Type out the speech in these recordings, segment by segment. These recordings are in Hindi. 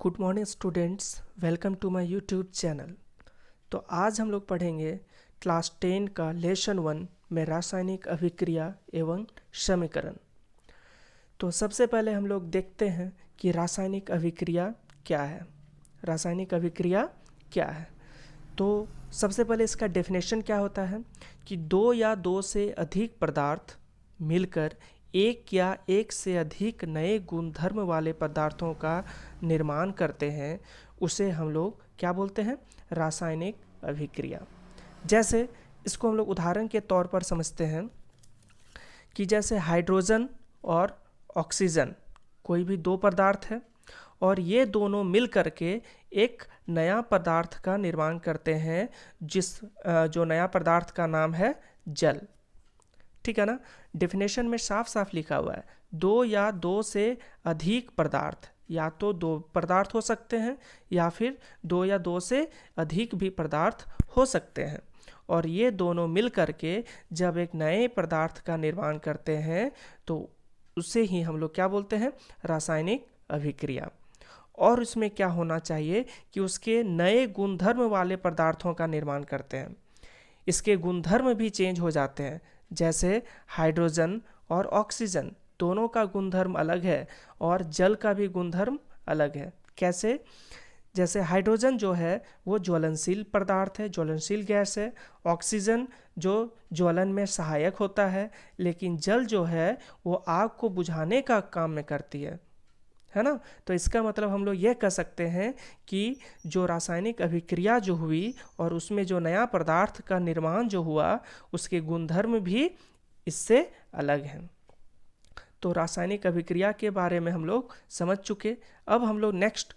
Good morning students, welcome to my YouTube channel. तो आज हम लोग पढ़ेंगे क्लास 10 का लेसन 1 में रासायनिक अभिक्रिया एवं समीकरण। तो सबसे पहले हम लोग देखते हैं कि रासायनिक अभिक्रिया क्या है। रासायनिक अभिक्रिया क्या है? तो सबसे पहले इसका डेफिनेशन क्या होता है कि दो या दो से अधिक पदार्थ मिलकर एक या एक से अधिक नए गुणधर्म वाले पदार्थों का निर्माण करते हैं, उसे हम लोग क्या बोलते हैं? रासायनिक अभिक्रिया। जैसे इसको हम लोग उदाहरण के तौर पर समझते हैं कि जैसे हाइड्रोजन और ऑक्सीजन कोई भी दो पदार्थ है और ये दोनों मिल करके एक नया पदार्थ का निर्माण करते हैं, जो नया पदार्थ का नाम है जल। ठीक है ना? डेफिनेशन में साफ साफ लिखा हुआ है दो या दो से अधिक पदार्थ, या तो दो पदार्थ हो सकते हैं या फिर दो या दो से अधिक भी पदार्थ हो सकते हैं, और ये दोनों मिल करके जब एक नए पदार्थ का निर्माण करते हैं तो उसे ही हम लोग क्या बोलते हैं? रासायनिक अभिक्रिया। और इसमें क्या होना चाहिए कि उसके नए गुणधर्म वाले पदार्थों का निर्माण करते हैं। इसके गुणधर्म भी चेंज हो जाते हैं। जैसे हाइड्रोजन और ऑक्सीजन दोनों का गुणधर्म अलग है और जल का भी गुणधर्म अलग है। कैसे? जैसे हाइड्रोजन जो है वो ज्वलनशील पदार्थ है, ज्वलनशील गैस है। ऑक्सीजन जो ज्वलन में सहायक होता है, लेकिन जल जो है वो आग को बुझाने का काम में करती है ना? तो इसका मतलब हम लोग यह कह सकते हैं कि जो रासायनिक अभिक्रिया जो हुई और उसमें जो नया पदार्थ का निर्माण जो हुआ, उसके गुणधर्म भी इससे अलग हैं। तो रासायनिक अभिक्रिया के बारे में हम लोग समझ चुके। अब हम लोग नेक्स्ट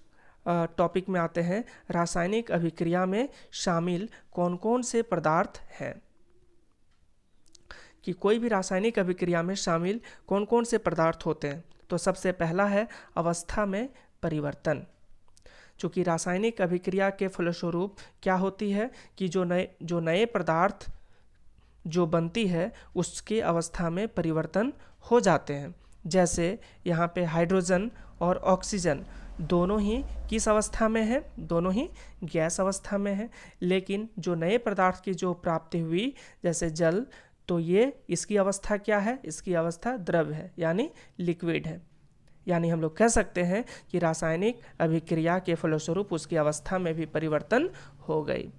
टॉपिक में आते हैं। रासायनिक अभिक्रिया में शामिल कौन कौन से पदार्थ हैं, कि कोई भी रासायनिक अभिक्रिया में शामिल कौन कौन से पदार्थ होते हैं। तो सबसे पहला है अवस्था में परिवर्तन। चूँकि रासायनिक अभिक्रिया के फलस्वरूप क्या होती है कि जो नए पदार्थ जो बनती है उसके अवस्था में परिवर्तन हो जाते हैं। जैसे यहाँ पे हाइड्रोजन और ऑक्सीजन दोनों ही किस अवस्था में है? दोनों ही गैस अवस्था में है। लेकिन जो नए पदार्थ की जो प्राप्ति हुई जैसे जल, तो ये इसकी अवस्था क्या है? इसकी अवस्था द्रव है, यानी लिक्विड है। यानी हम लोग कह सकते हैं कि रासायनिक अभिक्रिया के फलस्वरूप उसकी अवस्था में भी परिवर्तन हो गई।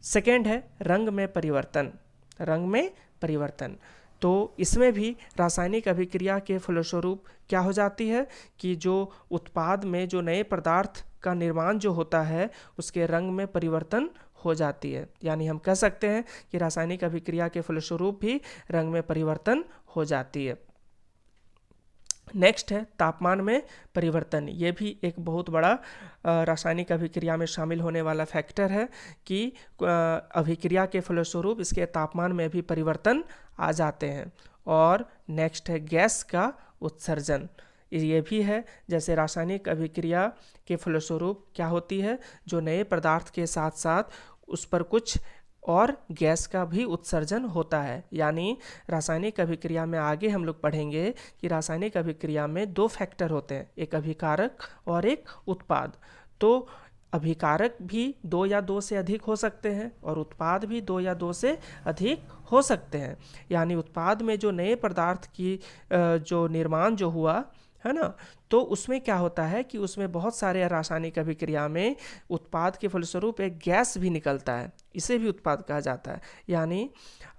सेकेंड है रंग में परिवर्तन। रंग में परिवर्तन, तो इसमें भी रासायनिक अभिक्रिया के फलस्वरूप क्या हो जाती है कि जो उत्पाद में जो नए पदार्थ का निर्माण जो होता है उसके रंग में परिवर्तन हो जाती है। यानी हम कह सकते हैं कि रासायनिक अभिक्रिया के फलस्वरूप भी रंग में परिवर्तन हो जाती है। नेक्स्ट है तापमान में परिवर्तन। ये भी एक बहुत बड़ा रासायनिक अभिक्रिया में शामिल होने वाला फैक्टर है कि अभिक्रिया के फलस्वरूप इसके तापमान में भी परिवर्तन आ जाते हैं। और नेक्स्ट है गैस का उत्सर्जन। ये भी है, जैसे रासायनिक अभिक्रिया के फलस्वरूप क्या होती है, जो नए पदार्थ के साथ साथ उस पर कुछ और गैस का भी उत्सर्जन होता है। यानी रासायनिक अभिक्रिया में आगे हम लोग पढ़ेंगे कि रासायनिक अभिक्रिया में दो फैक्टर होते हैं, एक अभिकारक और एक उत्पाद। तो अभिकारक भी दो या दो से अधिक हो सकते हैं और उत्पाद भी दो या दो से अधिक हो सकते हैं। यानी उत्पाद में जो नए पदार्थ की जो निर्माण जो हुआ है ना, तो उसमें क्या होता है कि उसमें बहुत सारे रासायनिक अभिक्रिया में उत्पाद के फलस्वरूप एक गैस भी निकलता है, इसे भी उत्पाद कहा जाता है। यानी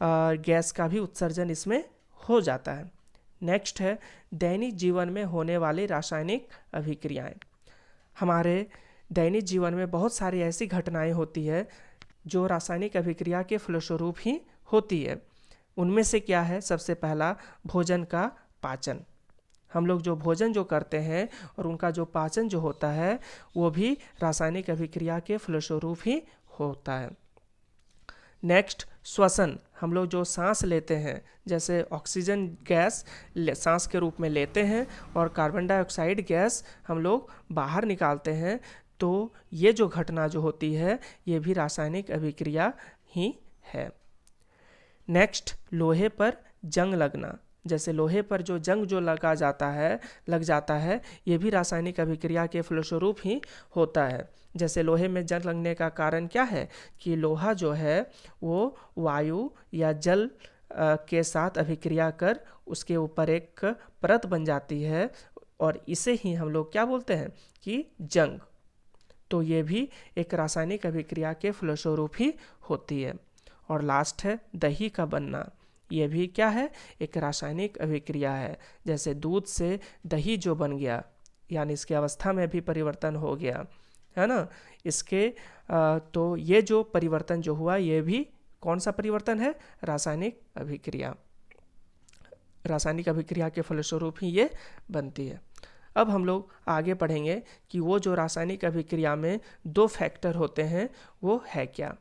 गैस का भी उत्सर्जन इसमें हो जाता है। नेक्स्ट है दैनिक जीवन में होने वाली रासायनिक अभिक्रियाएं। हमारे दैनिक जीवन में बहुत सारी ऐसी घटनाएं होती है जो रासायनिक अभिक्रिया के फलस्वरूप ही होती है। उनमें से क्या है? सबसे पहला भोजन का पाचन। हम लोग जो भोजन जो करते हैं और उनका जो पाचन जो होता है वो भी रासायनिक अभिक्रिया के फलस्वरूप ही होता है। नेक्स्ट श्वसन। हम लोग जो सांस लेते हैं, जैसे ऑक्सीजन गैस सांस के रूप में लेते हैं और कार्बन डाइऑक्साइड गैस हम लोग बाहर निकालते हैं, तो ये जो घटना जो होती है ये भी रासायनिक अभिक्रिया ही है। नेक्स्ट लोहे पर जंग लगना। जैसे लोहे पर जो जंग जो लग जाता है, ये भी रासायनिक अभिक्रिया के फलस्वरूप ही होता है। जैसे लोहे में जंग लगने का कारण क्या है कि लोहा जो है वो वायु या जल के साथ अभिक्रिया कर उसके ऊपर एक परत बन जाती है, और इसे ही हम लोग क्या बोलते हैं कि जंग। तो ये भी एक रासायनिक अभिक्रिया के फलस्वरूप ही होती है। और लास्ट है दही का बनना। ये भी क्या है, एक रासायनिक अभिक्रिया है। जैसे दूध से दही जो बन गया, यानी इसकी अवस्था में भी परिवर्तन हो गया, है ना। तो ये जो परिवर्तन जो हुआ, ये भी कौन सा परिवर्तन है, रासायनिक अभिक्रिया। रासायनिक अभिक्रिया के फलस्वरूप ही ये बनती है। अब हम लोग आगे पढ़ेंगे कि वो जो रासायनिक अभिक्रिया में 2 फैक्टर होते हैं वो है क्या।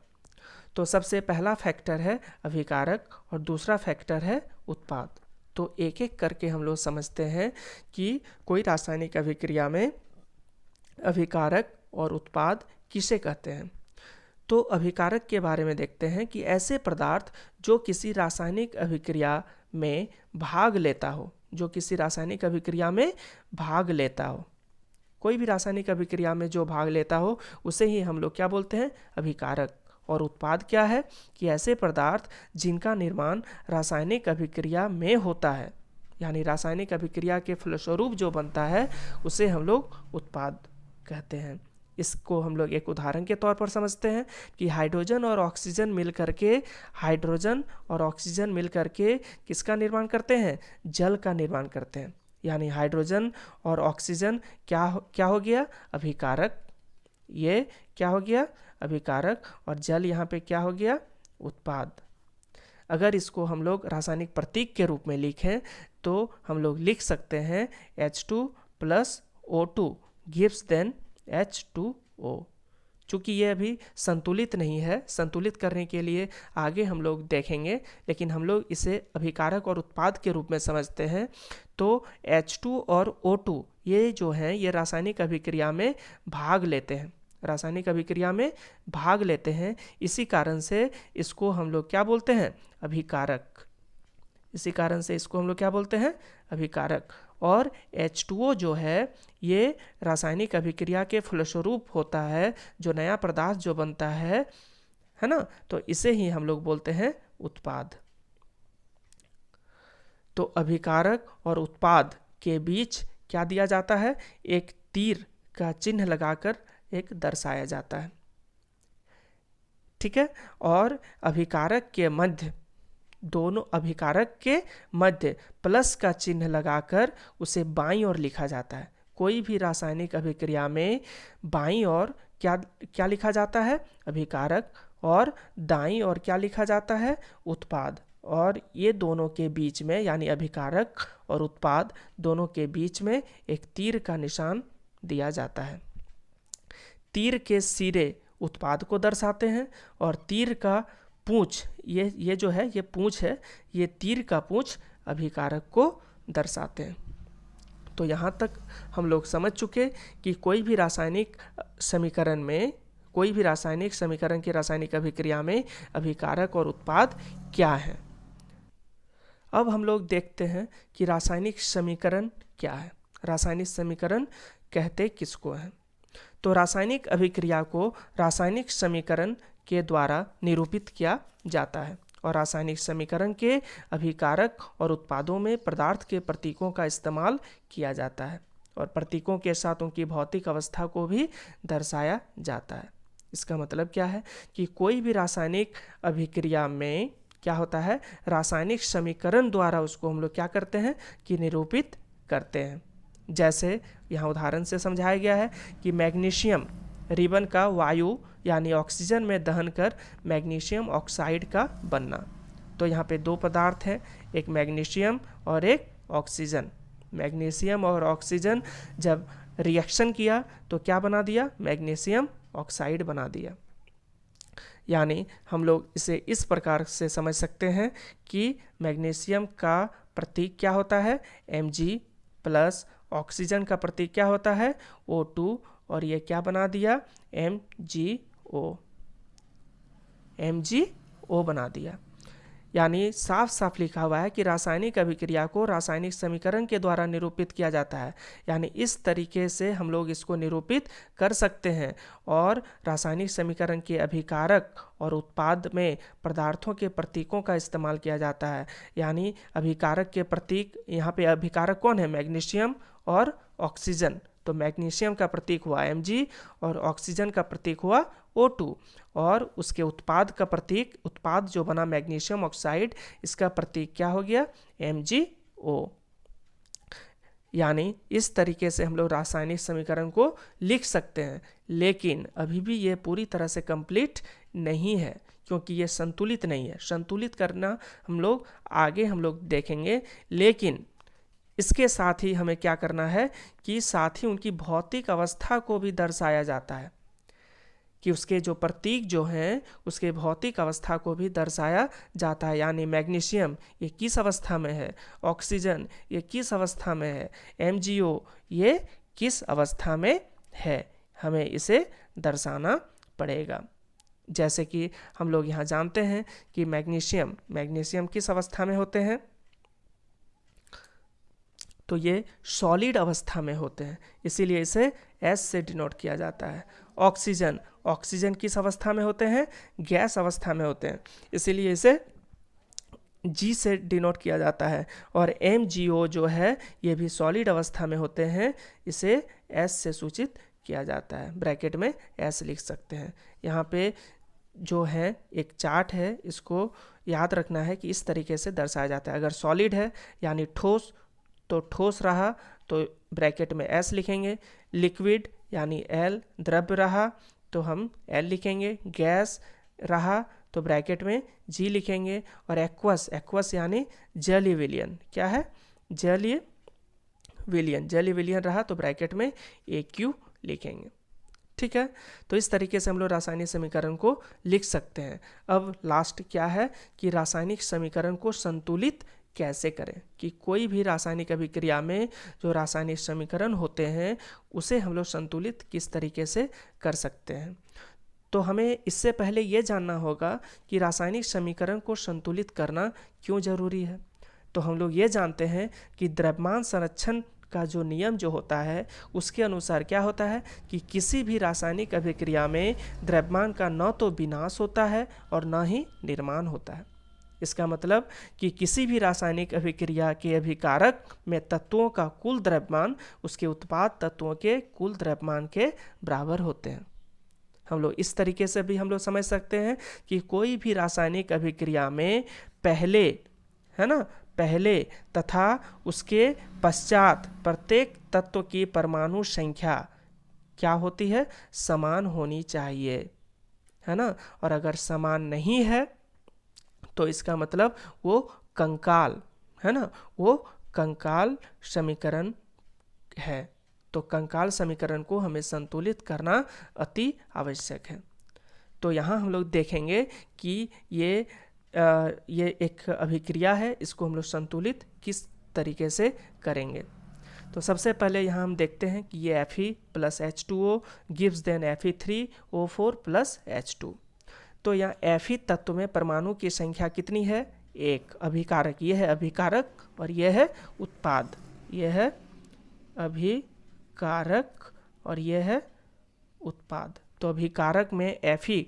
तो सबसे पहला फैक्टर है अभिकारक और दूसरा फैक्टर है उत्पाद। तो एक एक करके हम लोग समझते हैं कि कोई रासायनिक अभिक्रिया में अभिकारक और उत्पाद किसे कहते हैं। तो अभिकारक के बारे में देखते हैं कि ऐसे पदार्थ जो किसी रासायनिक अभिक्रिया में भाग लेता हो, जो किसी रासायनिक अभिक्रिया में भाग लेता हो, कोई भी रासायनिक अभिक्रिया में जो भाग लेता हो उसे ही हम लोग क्या बोलते हैं, अभिकारक। और उत्पाद क्या है कि ऐसे पदार्थ जिनका निर्माण रासायनिक अभिक्रिया में होता है, यानी रासायनिक अभिक्रिया के फलस्वरूप जो बनता है उसे हम लोग उत्पाद कहते हैं। इसको हम लोग एक उदाहरण के तौर पर समझते हैं कि हाइड्रोजन और ऑक्सीजन मिल करके किसका निर्माण करते हैं, जल का निर्माण करते हैं। यानी हाइड्रोजन और ऑक्सीजन क्या हो गया, अभिकारक। ये क्या हो गया, अभिकारक। और जल यहाँ पे क्या हो गया, उत्पाद। अगर इसको हम लोग रासायनिक प्रतीक के रूप में लिखें तो हम लोग लिख सकते हैं H2 + O2 gives then H2O। चूँकि ये अभी संतुलित नहीं है, संतुलित करने के लिए आगे हम लोग देखेंगे, लेकिन हम लोग इसे अभिकारक और उत्पाद के रूप में समझते हैं। तो H2 और O2 ये जो हैं ये रासायनिक अभिक्रिया में भाग लेते हैं, इसी कारण से इसको हम लोग क्या बोलते हैं, अभिकारक। और H2O जो है ये रासायनिक अभिक्रिया के फलस्वरूप होता है, जो नया पदार्थ जो बनता है ना, तो इसे ही हम लोग बोलते हैं उत्पाद। तो अभिकारक और उत्पाद के बीच क्या दिया जाता है, एक तीर का चिन्ह लगाकर एक दर्शाया जाता है, ठीक है। और अभिकारक के मध्य प्लस का चिन्ह लगाकर उसे बाईं ओर लिखा जाता है। कोई भी रासायनिक अभिक्रिया में बाईं ओर क्या लिखा जाता है, अभिकारक, और दाईं ओर क्या लिखा जाता है, उत्पाद। और ये दोनों के बीच में, यानी अभिकारक और उत्पाद दोनों के बीच में एक तीर का निशान दिया जाता है। तीर के सिरे उत्पाद को दर्शाते हैं और तीर का पूंछ, ये जो है ये पूंछ है, ये तीर का पूंछ अभिकारक को दर्शाते हैं। तो यहाँ तक हम लोग समझ चुके कि कोई भी रासायनिक समीकरण की रासायनिक अभिक्रिया में अभिकारक और उत्पाद क्या है। अब हम लोग देखते हैं कि रासायनिक समीकरण क्या है, रासायनिक समीकरण कहते किसको हैं। तो रासायनिक अभिक्रिया को रासायनिक समीकरण के द्वारा निरूपित किया जाता है, और रासायनिक समीकरण के अभिकारक और उत्पादों में पदार्थ के प्रतीकों का इस्तेमाल किया जाता है, और प्रतीकों के साथ उनकी भौतिक अवस्था को भी दर्शाया जाता है। इसका मतलब क्या है कि कोई भी रासायनिक अभिक्रिया में क्या होता है, रासायनिक समीकरण द्वारा उसको हम लोग क्या करते हैं कि निरूपित करते हैं। जैसे यहाँ उदाहरण से समझाया गया है कि मैग्नीशियम रिबन का वायु यानी ऑक्सीजन में दहन कर मैग्नीशियम ऑक्साइड का बनना। तो यहाँ पे 2 पदार्थ हैं, एक मैग्नीशियम और एक ऑक्सीजन। मैग्नीशियम और ऑक्सीजन जब रिएक्शन किया तो क्या बना दिया, मैग्नीशियम ऑक्साइड बना दिया। यानी हम लोग इसे इस प्रकार से समझ सकते हैं कि मैग्नीशियम का प्रतीक क्या होता है, Mg+, ऑक्सीजन का प्रतीक क्या होता है, O2, और ये क्या बना दिया, MgO बना दिया। यानी साफ साफ लिखा हुआ है कि रासायनिक अभिक्रिया को रासायनिक समीकरण के द्वारा निरूपित किया जाता है। यानी इस तरीके से हम लोग इसको निरूपित कर सकते हैं। और रासायनिक समीकरण के अभिकारक और उत्पाद में पदार्थों के प्रतीकों का इस्तेमाल किया जाता है। यानी अभिकारक के प्रतीक, यहाँ पे अभिकारक कौन है? मैग्नीशियम और ऑक्सीजन। तो मैग्नीशियम का प्रतीक हुआ Mg और ऑक्सीजन का प्रतीक हुआ O2। और उसके उत्पाद का प्रतीक, उत्पाद जो बना मैग्नीशियम ऑक्साइड, इसका प्रतीक क्या हो गया? MgO। यानी इस तरीके से हम लोग रासायनिक समीकरण को लिख सकते हैं। लेकिन अभी भी ये पूरी तरह से कंप्लीट नहीं है, क्योंकि ये संतुलित नहीं है। संतुलित करना हम लोग आगे देखेंगे। लेकिन इसके साथ ही हमें क्या करना है कि साथ ही उनकी भौतिक अवस्था को भी दर्शाया जाता है, कि उसके जो प्रतीक जो हैं उसके भौतिक अवस्था को भी दर्शाया जाता है। यानी मैग्नीशियम ये किस अवस्था में है, ऑक्सीजन ये किस अवस्था में है, MgO ये किस अवस्था में है, हमें इसे दर्शाना पड़ेगा। जैसे कि हम लोग यहाँ जानते हैं कि मैग्नीशियम किस अवस्था में होते हैं? तो ये सॉलिड अवस्था में होते हैं, इसीलिए इसे S से डिनोट किया जाता है। ऑक्सीजन किस अवस्था में होते हैं? गैस अवस्था में होते हैं, इसीलिए इसे G से डिनोट किया जाता है। और MgO जो है ये भी सॉलिड अवस्था में होते हैं, इसे S से सूचित किया जाता है। ब्रैकेट में S लिख सकते हैं। यहाँ पे जो है एक चार्ट है, इसको याद रखना है कि इस तरीके से दर्शाया जाता है। अगर सॉलिड है यानी ठोस, तो ठोस रहा तो ब्रैकेट में S लिखेंगे। लिक्विड यानी L, द्रव्य रहा तो हम L लिखेंगे। गैस रहा तो ब्रैकेट में G लिखेंगे। और एक्वस यानी जलीय विलयन, क्या है? जलीय विलयन रहा तो ब्रैकेट में AQ लिखेंगे। ठीक है, तो इस तरीके से हम लोग रासायनिक समीकरण को लिख सकते हैं। अब लास्ट क्या है कि रासायनिक समीकरण को संतुलित कैसे करें, कि कोई भी रासायनिक अभिक्रिया में जो रासायनिक समीकरण होते हैं उसे हम लोग संतुलित किस तरीके से कर सकते हैं। तो हमें इससे पहले ये जानना होगा कि रासायनिक समीकरण को संतुलित करना क्यों जरूरी है। तो हम लोग ये जानते हैं कि द्रव्यमान संरक्षण का जो नियम जो होता है उसके अनुसार क्या होता है कि किसी भी रासायनिक अभिक्रिया में द्रव्यमान का न तो विनाश होता है और न ही निर्माण होता है। इसका मतलब कि किसी भी रासायनिक अभिक्रिया के अभिकारक में तत्वों का कुल द्रव्यमान उसके उत्पाद तत्वों के कुल द्रव्यमान के बराबर होते हैं। हम लोग इस तरीके से भी हम लोग समझ सकते हैं कि कोई भी रासायनिक अभिक्रिया में पहले तथा उसके पश्चात प्रत्येक तत्व की परमाणु संख्या क्या होती है? समान होनी चाहिए, है ना। और अगर समान नहीं है तो इसका मतलब वो कंकाल, है ना, वो कंकाल समीकरण है। तो कंकाल समीकरण को हमें संतुलित करना अति आवश्यक है। तो यहाँ हम लोग देखेंगे कि ये एक अभिक्रिया है, इसको हम लोग संतुलित किस तरीके से करेंगे। तो सबसे पहले यहाँ हम देखते हैं कि ये Fe + H2O gives then Fe3O4 + H2। तो यहाँ Fe तत्व में परमाणु की संख्या कितनी है? 1। अभिकारक, ये है अभिकारक और ये है उत्पाद। ये है अभिकारक और ये है उत्पाद। तो अभिकारक में Fe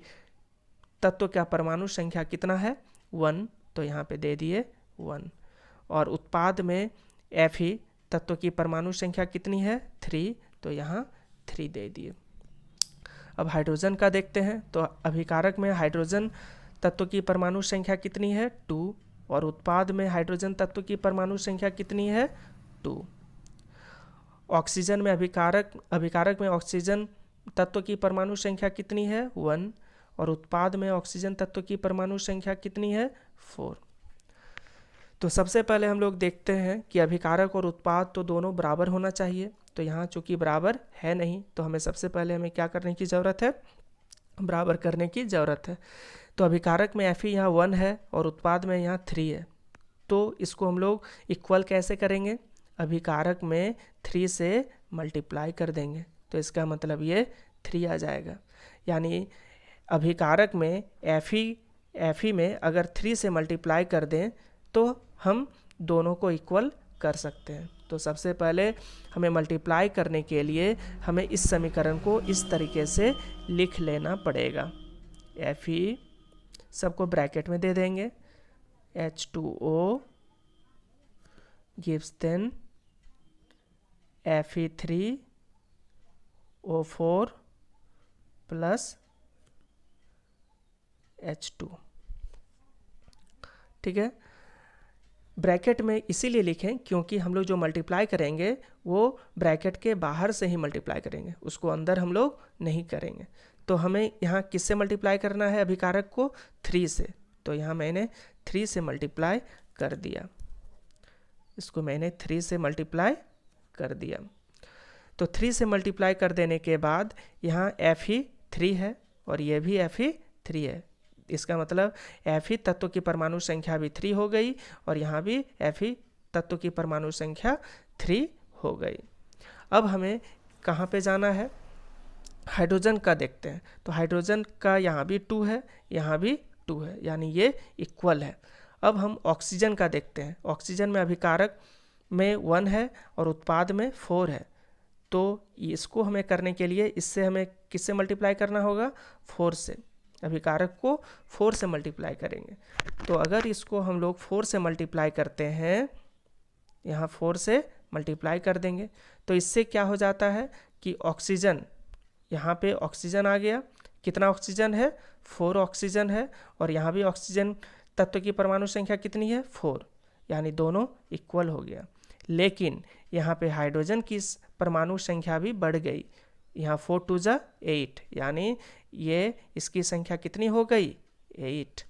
तत्व का परमाणु संख्या कितना है? 1, तो यहाँ पे दे दिए 1। और उत्पाद में Fe तत्व की परमाणु संख्या कितनी है? 3, तो यहाँ 3 दे दिए। अब हाइड्रोजन का देखते हैं। तो अभिकारक में हाइड्रोजन तत्व की परमाणु संख्या कितनी है? 2। और उत्पाद में हाइड्रोजन तत्व की परमाणु संख्या कितनी है? 2। ऑक्सीजन में अभिकारक में ऑक्सीजन तत्व की परमाणु संख्या कितनी है? 1। और उत्पाद में ऑक्सीजन तत्व की परमाणु संख्या कितनी है? 4। तो सबसे पहले हम लोग देखते हैं कि अभिकारक और उत्पाद तो दोनों बराबर होना चाहिए। तो यहाँ चूंकि बराबर है नहीं, तो हमें सबसे पहले हमें क्या करने की ज़रूरत है? बराबर करने की ज़रूरत है। तो अभिकारक में Fe यहाँ 1 है और उत्पाद में यहाँ 3 है। तो इसको हम लोग इक्वल कैसे करेंगे? अभिकारक में 3 से मल्टीप्लाई कर देंगे, तो इसका मतलब ये 3 आ जाएगा। यानी अभिकारक में Fe Fe में अगर 3 से मल्टीप्लाई कर दें तो हम दोनों को इक्वल कर सकते हैं। तो सबसे पहले हमें मल्टीप्लाई करने के लिए हमें इस समीकरण को इस तरीके से लिख लेना पड़ेगा। Fe सबको ब्रैकेट में दे देंगे, H2O gives then Fe3O4 plus H2। ठीक है, ब्रैकेट में इसीलिए लिखें क्योंकि हम लोग जो मल्टीप्लाई करेंगे वो ब्रैकेट के बाहर से ही मल्टीप्लाई करेंगे, उसको अंदर हम लोग नहीं करेंगे। तो हमें यहाँ किससे मल्टीप्लाई करना है अभिकारक को? 3 से। तो यहाँ मैंने 3 से मल्टीप्लाई कर दिया, इसको मैंने 3 से मल्टीप्लाई कर दिया। तो 3 से मल्टीप्लाई कर देने के बाद यहाँ Fe3 है और ये भी Fe3 है। इसका मतलब Fe तत्व की परमाणु संख्या भी 3 हो गई और यहाँ भी Fe तत्व की परमाणु संख्या 3 हो गई। अब हमें कहाँ पे जाना है? हाइड्रोजन का देखते हैं। तो हाइड्रोजन का यहाँ भी 2 है, यहाँ भी 2 है, यानी ये इक्वल है। अब हम ऑक्सीजन का देखते हैं। ऑक्सीजन में अभिकारक में 1 है और उत्पाद में 4 है। तो इसको हमें करने के लिए इससे हमें किससे मल्टीप्लाई करना होगा? 4 से। अभिकारक को 4 से मल्टीप्लाई करेंगे। तो अगर इसको हम लोग 4 से मल्टीप्लाई करते हैं, यहाँ 4 से मल्टीप्लाई कर देंगे, तो इससे क्या हो जाता है कि ऑक्सीजन, यहाँ पे ऑक्सीजन आ गया। कितना ऑक्सीजन है? 4 ऑक्सीजन है और यहाँ भी ऑक्सीजन तत्व की परमाणु संख्या कितनी है? 4, यानी दोनों इक्वल हो गया। लेकिन यहाँ पे हाइड्रोजन की परमाणु संख्या भी बढ़ गई। यहाँ 4 2 जा 8, यानी ये इसकी संख्या कितनी हो गई? 8।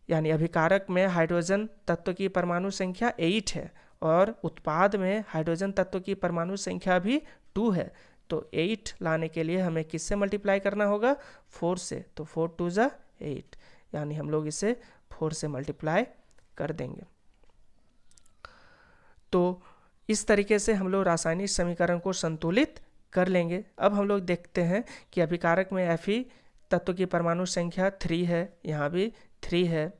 यानी अभिकारक में हाइड्रोजन तत्व की परमाणु संख्या 8 है और उत्पाद में हाइड्रोजन तत्व की परमाणु संख्या भी 2 है। तो 8 लाने के लिए हमें किससे मल्टीप्लाई करना होगा? 4 से। तो 4 2 जा 8, यानी हम लोग इसे 4 से मल्टीप्लाई कर देंगे। तो इस तरीके से हम लोग रासायनिक समीकरण को संतुलित कर लेंगे। अब हम लोग देखते हैं कि अभिकारक में Fe तत्व की परमाणु संख्या 3 है, यहाँ भी 3 है।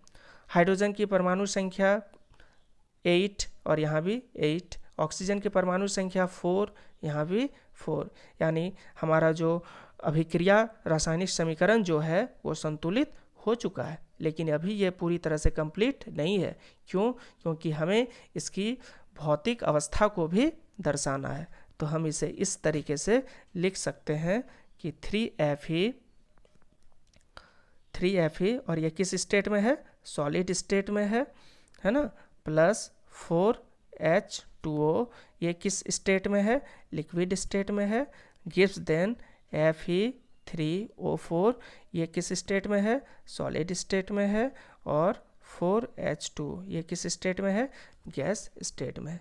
हाइड्रोजन की परमाणु संख्या 8 और यहाँ भी 8। ऑक्सीजन की परमाणु संख्या 4, यहाँ भी 4, यानी हमारा जो अभिक्रिया रासायनिक समीकरण जो है वो संतुलित हो चुका है। लेकिन अभी ये पूरी तरह से कंप्लीट नहीं है। क्यों? क्योंकि हमें इसकी भौतिक अवस्था को भी दर्शाना है। तो हम इसे इस तरीके से लिख सकते हैं कि 3Fe और ये किस स्टेट में है? सॉलिड स्टेट में है ना, प्लस 4H2O ये किस स्टेट में है? लिक्विड स्टेट में है। गिव्स देन Fe3O4 ये किस स्टेट में है? सॉलिड स्टेट में है। और 4H2 ये किस स्टेट में है? गैस स्टेट में है।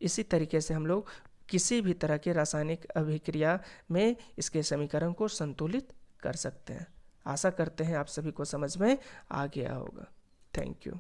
इसी तरीके से हम लोग किसी भी तरह के रासायनिक अभिक्रिया में इसके समीकरण को संतुलित कर सकते हैं। आशा करते हैं आप सभी को समझ में आ गया होगा। Thank you.